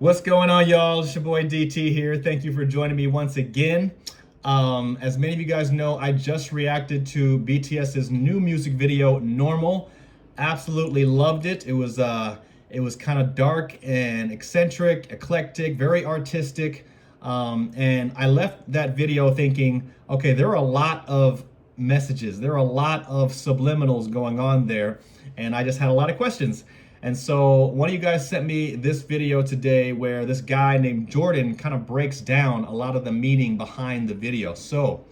What's going on, y'all? It's your boy DT here. Thank you for joining me once again. As many of you guys know, I just reacted to BTS's new music video, Normal. Absolutely loved it. It was kind of dark and eccentric, eclectic, very artistic. And I left that video thinking, okay, there are a lot of messages. There are a lot of subliminals going on there. And I just had a lot of questions. And so one of you guys sent me this video today where this guy named Jordan kind of breaks down a lot of the meaning behind the video. So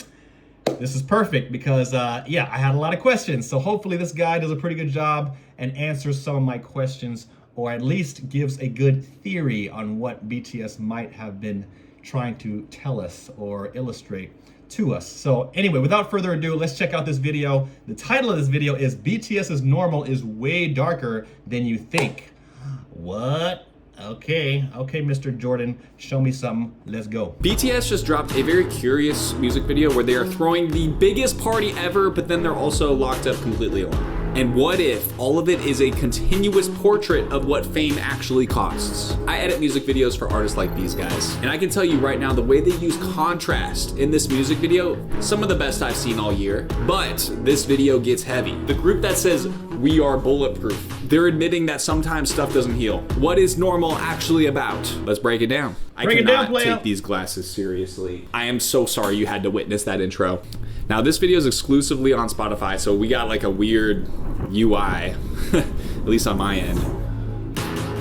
this is perfect because, yeah, I had a lot of questions. So hopefully this guy does a pretty good job and answers some of my questions, or at least gives a good theory on what BTS might have been trying to tell us or illustrate to us. So anyway, without further ado, let's check out this video. The title of this video is BTS's Normal is way darker than you think. What? Okay, Mr. Jordan, show me something. Let's go. BTS just dropped a very curious music video where they are throwing the biggest party ever, but then they're also locked up completely alone. And what if all of it is a continuous portrait of what fame actually costs? I edit music videos for artists like these guys, and I can tell you right now, the way they use contrast in this music video, some of the best I've seen all year. But this video gets heavy. The group that says, "We are bulletproof," they're admitting that sometimes stuff doesn't heal. What is Normal actually about? Let's break it down. I cannot take these glasses seriously. I am so sorry you had to witness that intro. Now this video is exclusively on Spotify, so we got like a weird UI, at least on my end.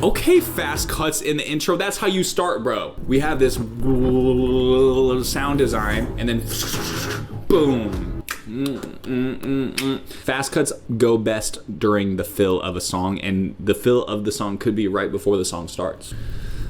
Okay, fast cuts in the intro. That's how you start, bro. We have this sound design, and then boom. Fast cuts go best during the fill of a song, and the fill of the song could be right before the song starts.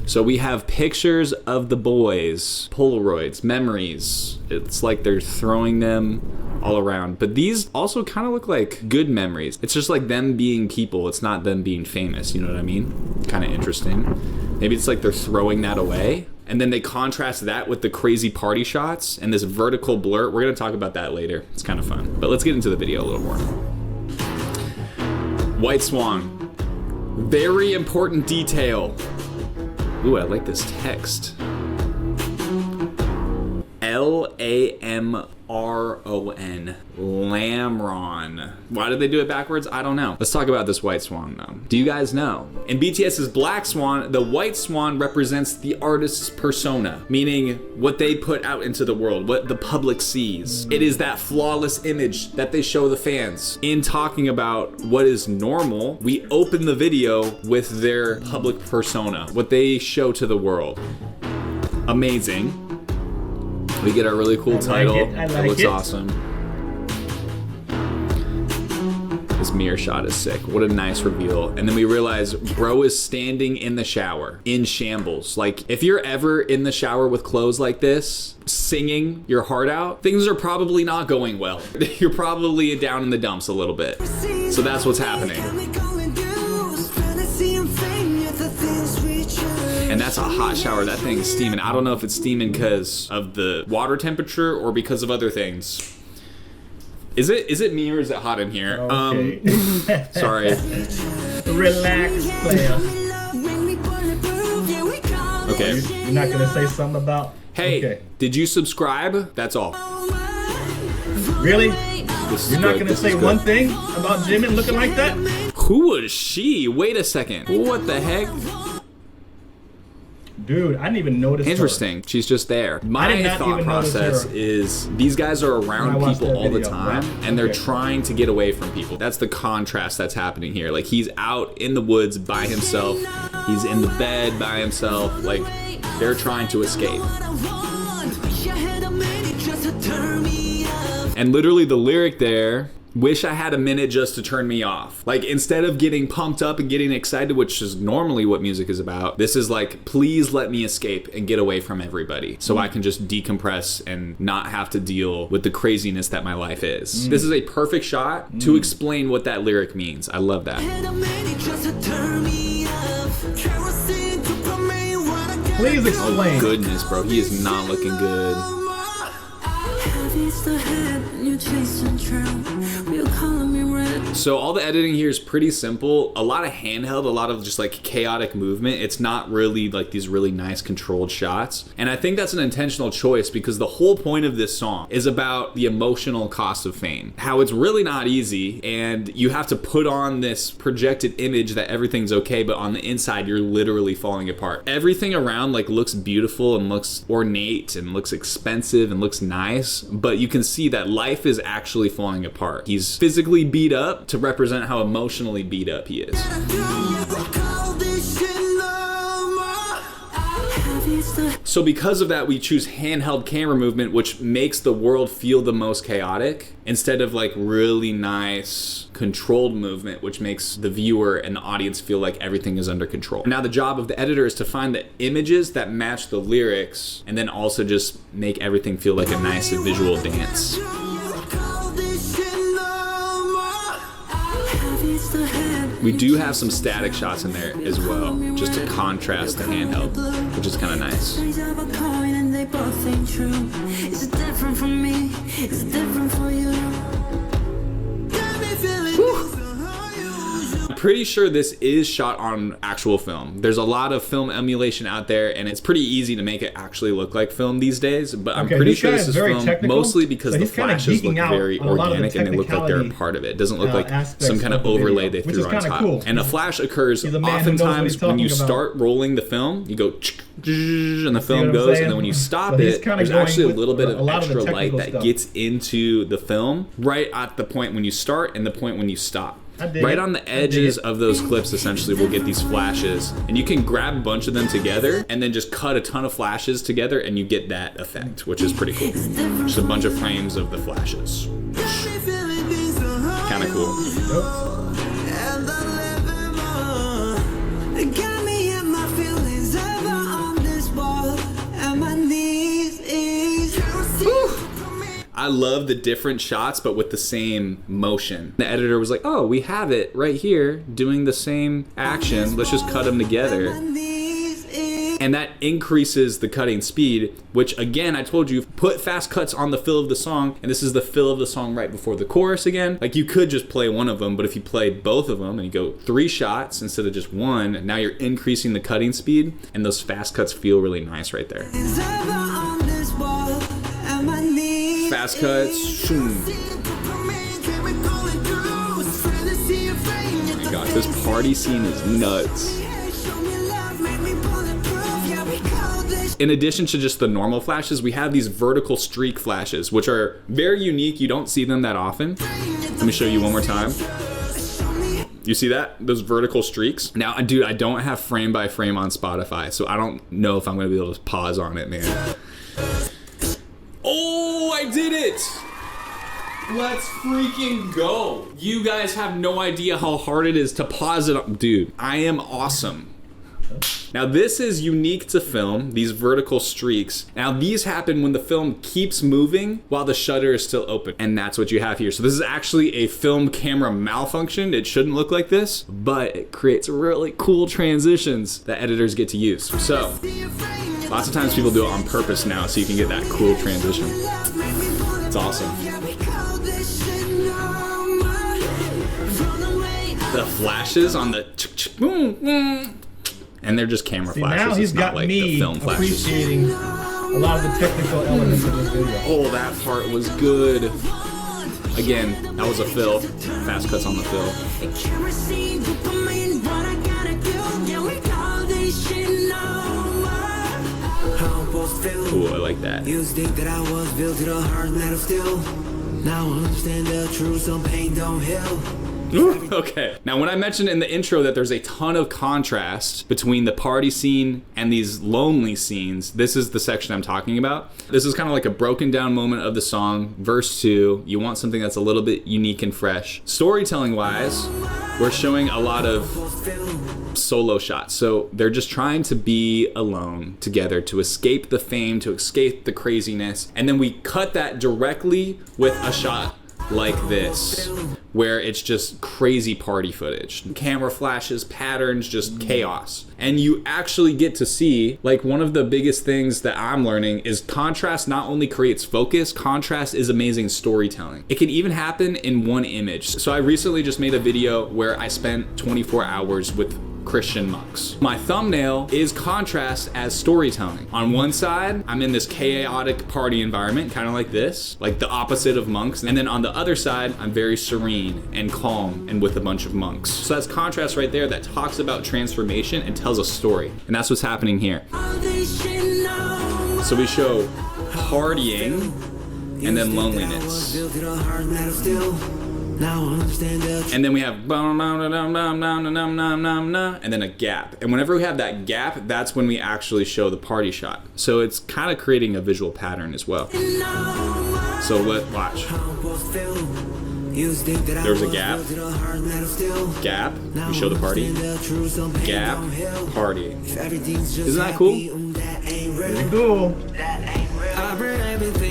So we have pictures of the boys, Polaroids, memories. It's like they're throwing them all around. But these also kind of look like good memories. It's just like them being people. It's not them being famous, you know what I mean? Kind of interesting. Maybe it's like they're throwing that away. And then they contrast that with the crazy party shots and this vertical blur. We're gonna talk about that later. It's kind of fun. But let's get into the video a little more. White Swan. Very important detail. Ooh, I like this text. Lamron. Lamron. Why did they do it backwards? I don't know. Let's talk about this white swan though. Do you guys know? In BTS's Black Swan, the white swan represents the artist's persona, meaning what they put out into the world, what the public sees. It is that flawless image that they show the fans. In talking about what is normal, we open the video with their public persona, what they show to the world. Amazing. We get our really cool title. It looks awesome. This mirror shot is sick. What a nice reveal. And then we realize bro is standing in the shower in shambles. Like if you're ever in the shower with clothes like this, singing your heart out, things are probably not going well. You're probably down in the dumps a little bit. So that's what's happening. And that's a hot shower. That thing's steaming. I don't know if it's steaming because of the water temperature or because of other things. Is it me or is it hot in here? Okay. Sorry. Relax, player. Okay. You're not gonna say something about? Hey, okay. Did you subscribe? That's all. Really? You're not good. gonna say one thing about Jimin looking like that? Who was she? Wait a second. What the heck? Dude, I didn't even notice. Interesting. She's just there. My thought process is these guys are around people all the time, and they're trying to get away from people. That's the contrast that's happening here. Like he's out in the woods by himself. He's in the bed by himself. Like they're trying to escape. And literally the lyric there, wish I had a minute just to turn me off. Like instead of getting pumped up and getting excited, which is normally what music is about, this is like, please let me escape and get away from everybody so I can just decompress and not have to deal with the craziness that my life is. This is a perfect shot to explain what that lyric means. I love that. Please explain. Oh goodness, bro, he is not looking good. So all the editing here is pretty simple. A lot of handheld, a lot of just like chaotic movement. It's not really like these really nice controlled shots. And I think that's an intentional choice because the whole point of this song is about the emotional cost of fame. How it's really not easy and you have to put on this projected image that everything's okay, but on the inside you're literally falling apart. Everything around like looks beautiful and looks ornate and looks expensive and looks nice, but you can see that life is actually falling apart. He's physically beat up to represent how emotionally beat up he is. So because of that, we choose handheld camera movement, which makes the world feel the most chaotic, instead of like really nice controlled movement, which makes the viewer and the audience feel like everything is under control. Now the job of the editor is to find the images that match the lyrics and then also just make everything feel like a nice visual dance. We do have some static shots in there as well, just to contrast the handheld, which is kind of nice. Pretty sure this is shot on actual film. There's a lot of film emulation out there and it's pretty easy to make it actually look like film these days, but I'm pretty sure this is film mostly because the flashes look very organic and they look like they're a part of it. It doesn't look like some kind of overlay they threw on top. Cool. And a flash occurs oftentimes when you start rolling the film, you go and the film goes, and then when you stop it, there's actually a little bit of extra light that gets into the film right at the point when you start and the point when you stop. Right on the edges of those clips, essentially, we'll get these flashes, and you can grab a bunch of them together and then just cut a ton of flashes together and you get that effect, which is pretty cool. Just a bunch of frames of the flashes. Kind of cool. I love the different shots, but with the same motion. The editor was like, oh, we have it right here doing the same action. Let's just cut them together. And that increases the cutting speed, which again, I told you, put fast cuts on the fill of the song, and this is the fill of the song right before the chorus again. Like you could just play one of them, but if you play both of them and you go 3 shots instead of just 1, now you're increasing the cutting speed, and those fast cuts feel really nice right there. Fast cuts. Oh my gosh, this party scene is nuts. In addition to just the normal flashes, we have these vertical streak flashes, which are very unique. You don't see them that often. Let me show you one more time. You see that? Those vertical streaks? Now, dude, I don't have frame by frame on Spotify, so I don't know if I'm gonna be able to pause on it, man. Oh, I did it! Let's freaking go. You guys have no idea how hard it is to pause it. Dude, I am awesome. Now this is unique to film, these vertical streaks. Now these happen when the film keeps moving while the shutter is still open. And that's what you have here. So this is actually a film camera malfunction. It shouldn't look like this, but it creates really cool transitions that editors get to use. So lots of times people do it on purpose now so you can get that cool transition. It's awesome. The flashes on the and they're just camera flashes. Now he's got like me the film flashes. Appreciating a lot of the technical elements of this video. Oh, that part was good. Again, that was a fill. Fast cuts on the fill. Ooh, I like that. You think that I was built to the hard metal still. Now I understand the truth, some pain don't heal. Okay. Now, when I mentioned in the intro that there's a ton of contrast between the party scene and these lonely scenes, this is the section I'm talking about. This is kind of like a broken down moment of the song. Verse 2, you want something that's a little bit unique and fresh. Storytelling wise, we're showing a lot of solo shots. So they're just trying to be alone together to escape the fame, to escape the craziness. And then we cut that directly with a shot like this, where it's just crazy party footage. Camera flashes, patterns, just chaos. And you actually get to see, like, one of the biggest things that I'm learning is contrast not only creates focus, contrast is amazing storytelling. It can even happen in one image. So I recently just made a video where I spent 24 hours with Christian monks. My thumbnail is contrast as storytelling. On one side, I'm in this chaotic party environment, kind of like this, like the opposite of monks. And then on the other side, I'm very serene and calm and with a bunch of monks. So that's contrast right there that talks about transformation and tells a story. And that's what's happening here. So we show partying and then loneliness. And then we have and then a gap. And whenever we have that gap, that's when we actually show the party shot. So it's kind of creating a visual pattern as well. So watch. There's a gap. Gap. We show the party. Gap. Party. Isn't that cool? Pretty cool.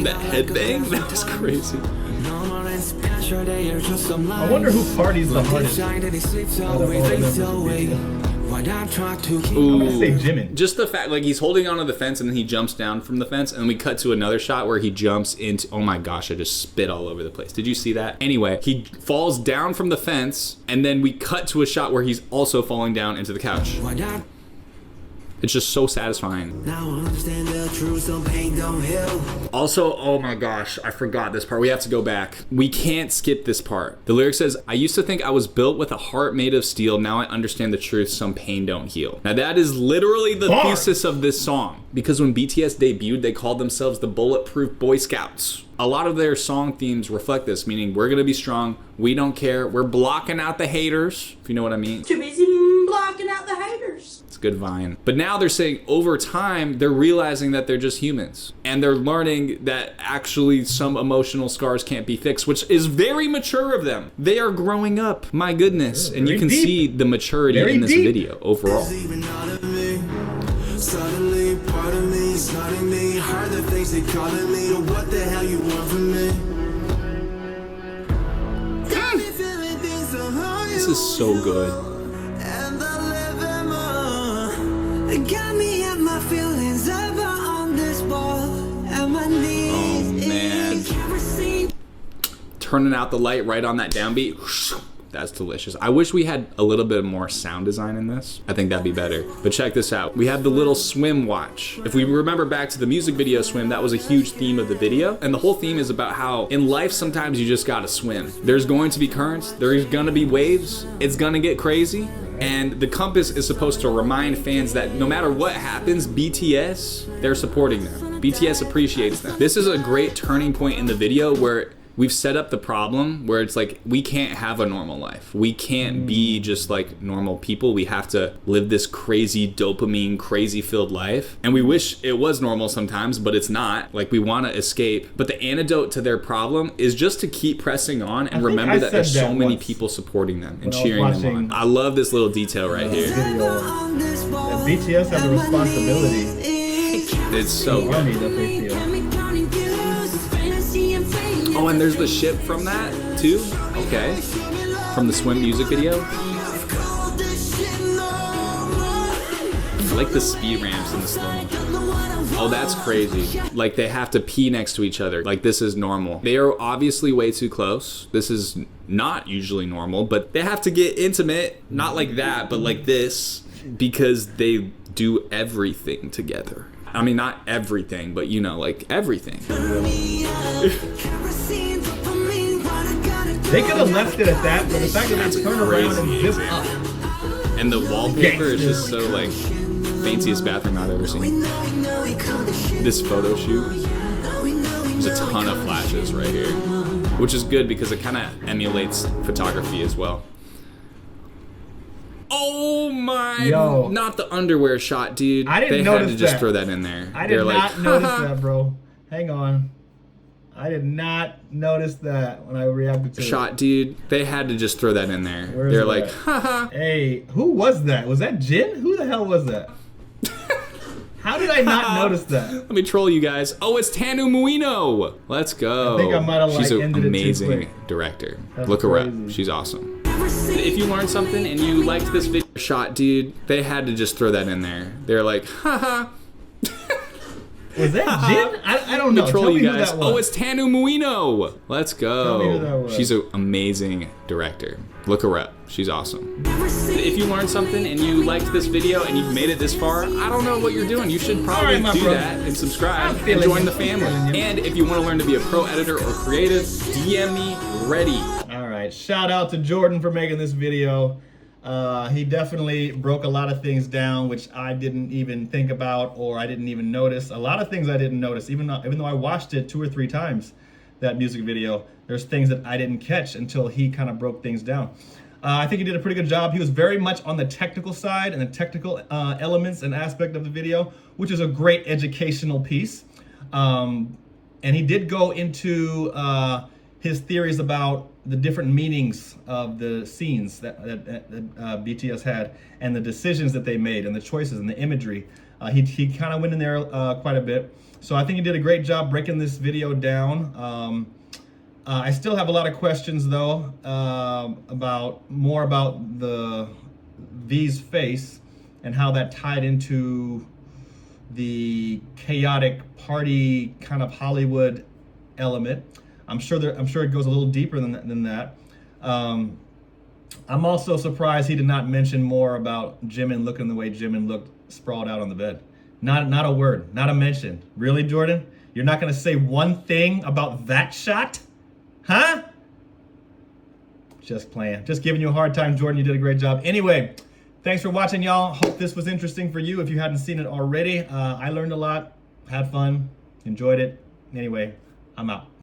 That headbang? That was crazy. I wonder who parties the hardest. Ooh. I'm gonna say Jimin. Just the fact, like, he's holding onto the fence and then he jumps down from the fence, and then we cut to another shot where he jumps into, oh my gosh, I just spit all over the place. Did you see that? Anyway, he falls down from the fence, and then we cut to a shot where he's also falling down into the couch. It's just so satisfying. Now I understand the truth, some pain don't heal. Also, oh my gosh, I forgot this part. We have to go back. We can't skip this part. The lyric says, I used to think I was built with a heart made of steel. Now I understand the truth, some pain don't heal. Now that is literally the thesis of this song. Because when BTS debuted, they called themselves the Bulletproof Boy Scouts. A lot of their song themes reflect this, meaning we're gonna be strong, we don't care, we're blocking out the haters, if you know what I mean. Too busy blocking out the haters. It's a good Vine. But now they're saying over time, they're realizing that they're just humans. And they're learning that actually some emotional scars can't be fixed, which is very mature of them. They are growing up, my goodness. And you can see the maturity in this video overall. Suddenly, part of me is hurting me. Heard the things they calling me. What the hell you want from me? This is so good. And I live in more. Got me at my feelings ever on this ball. At my knees. Oh man. Turning out the light right on that downbeat. That's delicious. I wish we had a little bit more sound design in this. I think that'd be better. But check this out. We have the little swim watch. If we remember back to the music video swim, that was a huge theme of the video. And the whole theme is about how in life, sometimes you just gotta swim. There's going to be currents. There's gonna be waves. It's gonna get crazy. And the compass is supposed to remind fans that no matter what happens, BTS, they're supporting them. BTS appreciates them. This is a great turning point in the video where we've set up the problem where it's like, we can't have a normal life. We can't be just like normal people. We have to live this crazy dopamine, crazy filled life. And we wish it was normal sometimes, but it's not. Like, we want to escape. But the antidote to their problem is just to keep pressing on and remember that there's so many people supporting them and cheering them on. I love this little detail right here. BTS has a responsibility. It's so good. Army that they feel. Oh, and there's the ship from that too? Okay. From the swim music video. I like the speed ramps in the slow mo. Oh, that's crazy. Like, they have to pee next to each other. Like, this is normal. They are obviously way too close. This is not usually normal, but they have to get intimate. Not like that, but like this, because they do everything together. I mean, not everything, but you know, like everything. They could have left it at that, but the fact that they turned around and just up. And the wallpaper is just so like fanciest bathroom I've ever seen. This photo shoot, there's a ton of flashes right here, which is good because it kind of emulates photography as well. Oh my! Yo. Not the underwear shot, dude. I didn't they notice had to just that. throw that in there. I did not notice that, bro. Hang on. I did not notice that when I reacted to shot, it. dude. They had to just throw that in there. Where's They're that? like, haha. Hey, who was that? Was that Jin? Who the hell was that? How How did I not notice that? Let me troll you guys. Oh, it's Tanu Muino. Let's go. I think I might have, She's like, an ended it too amazing quick. director. That's Look her up. crazy. She's awesome. If you learned something and you liked this video shot, dude, they had to just throw that in there. They're like, haha. Was that Jin? I don't know. Troll Tell me you who guys. that was. Oh, it's Tanu Muino. Let's go. Tell me who that was. She's an amazing director. Look her up. She's awesome. If you learned something and you liked this video and you've made it this far, I don't know what you're doing. You should probably All right, my do bro. that and subscribe I'm and feeling join you. the family. I'm feeling you. And if you want to learn to be a pro editor or creative, DM me ready. All right, shout out to Jordan for making this video. He definitely broke a lot of things down, which I didn't even think about or I didn't even notice. A lot of things I didn't notice, even though I watched it 2 or 3 times, that music video. There's things that I didn't catch until he kind of broke things down. I think he did a pretty good job. He was very much on the technical side and the technical elements and aspect of the video, which is a great educational piece. And he did go into his theories about the different meanings of the scenes that BTS had and the decisions that they made and the choices and the imagery. He kind of went in there quite a bit. So I think he did a great job breaking this video down. I still have a lot of questions though about the V's face and how that tied into the chaotic party kind of Hollywood element. I'm sure it goes a little deeper than that. I'm also surprised he did not mention more about Jimin looking the way Jimin looked sprawled out on the bed. Not a word, not a mention. Really, Jordan? You're not gonna say one thing about that shot? Huh? Just playing. Just giving you a hard time, Jordan. You did a great job. Anyway, thanks for watching, y'all. Hope this was interesting for you if you hadn't seen it already. I learned a lot, had fun, enjoyed it. Anyway, I'm out.